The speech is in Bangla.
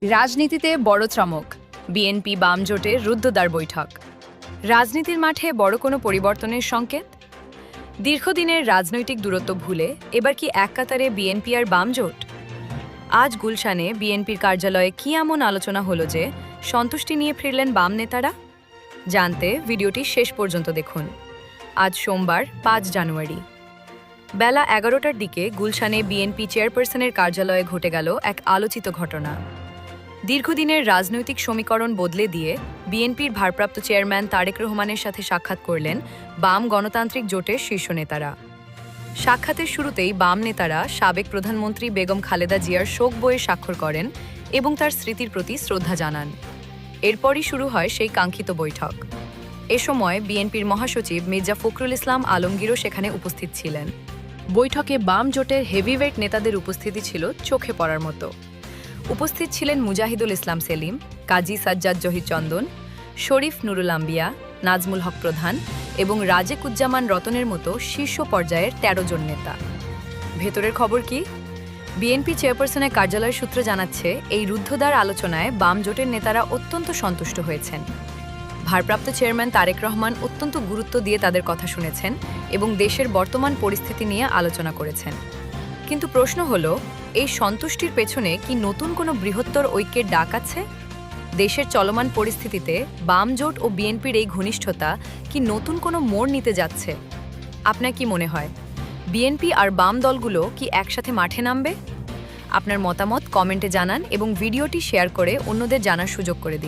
রাজনীতিতে বড় চমক, বিএনপি বাম জোটের রুদ্ধদ্বার বৈঠক। রাজনীতির মাঠে বড় কোনো পরিবর্তনের সংকেত? দীর্ঘদিনের রাজনৈতিক দূরত্ব ভুলে এবার কি এক কাতারে বিএনপি আর বাম জোট? আজ গুলশানে বিএনপির কার্যালয়ে কি এমন আলোচনা হলো যে সন্তুষ্টি নিয়ে ফিরলেন বাম নেতারা? জানতে ভিডিওটি শেষ পর্যন্ত দেখুন। আজ সোমবার ৫ জানুয়ারি বেলা ১১টার দিকে গুলশানে বিএনপি চেয়ারপারসনের কার্যালয়ে ঘটে গেল এক আলোচিত ঘটনা। দীর্ঘদিনের রাজনৈতিক সমীকরণ বদলে দিয়ে বিএনপির ভারপ্রাপ্ত চেয়ারম্যান তারেক রহমানের সাথে সাক্ষাৎ করলেন বাম গণতান্ত্রিক জোটের শীর্ষ নেতারা। সাক্ষাতের শুরুতেই বাম নেতারা সাবেক প্রধানমন্ত্রী বেগম খালেদা জিয়ার শোক বইয়ে স্বাক্ষর করেন এবং তার স্মৃতির প্রতি শ্রদ্ধা জানান। এরপরই শুরু হয় সেই কাঙ্ক্ষিত বৈঠক। এ সময় বিএনপির মহাসচিব মির্জা ফখরুল ইসলাম আলমগীরও সেখানে উপস্থিত ছিলেন। বৈঠকে বাম জোটের হেভিওয়েট নেতাদের উপস্থিতি ছিল চোখে পড়ার মতো। উপস্থিত ছিলেন মুজাহিদুল ইসলাম সেলিম, কাজী সাজ্জাদ জহির চন্দন, শরীফ নুরুল আম্বিয়া, নাজমুল হক প্রধান এবং রাজেকুজ্জামান রতনের মতো শীর্ষ পর্যায়ের ১৩ জন নেতা। ভেতরের খবর কি? বিএনপি চেয়ারপারসনের কার্যালয় সূত্র জানাচ্ছে, এই রুদ্ধদ্বার আলোচনায় বাম জোটের নেতারা অত্যন্ত সন্তুষ্ট হয়েছেন। ভারপ্রাপ্ত চেয়ারম্যান তারেক রহমান অত্যন্ত গুরুত্ব দিয়ে তাদের কথা শুনেছেন এবং দেশের বর্তমান পরিস্থিতি নিয়ে আলোচনা করেছেন। কিন্তু প্রশ্ন হলো, এই সন্তুষ্টির পেছনে কি নতুন কোনো বৃহত্তর ঐক্যের ডাক আছে? দেশের চলমান পরিস্থিতিতে বাম জোট ও বিএনপির এই ঘনিষ্ঠতা কি নতুন কোনো মোড় নিতে যাচ্ছে? আপনার কি মনে হয়, বিএনপি আর বাম দলগুলো কি একসাথে মাঠে নামবে? আপনার মতামত কমেন্টে জানান এবং ভিডিওটি শেয়ার করে অন্যদের জানার সুযোগ করে দিন।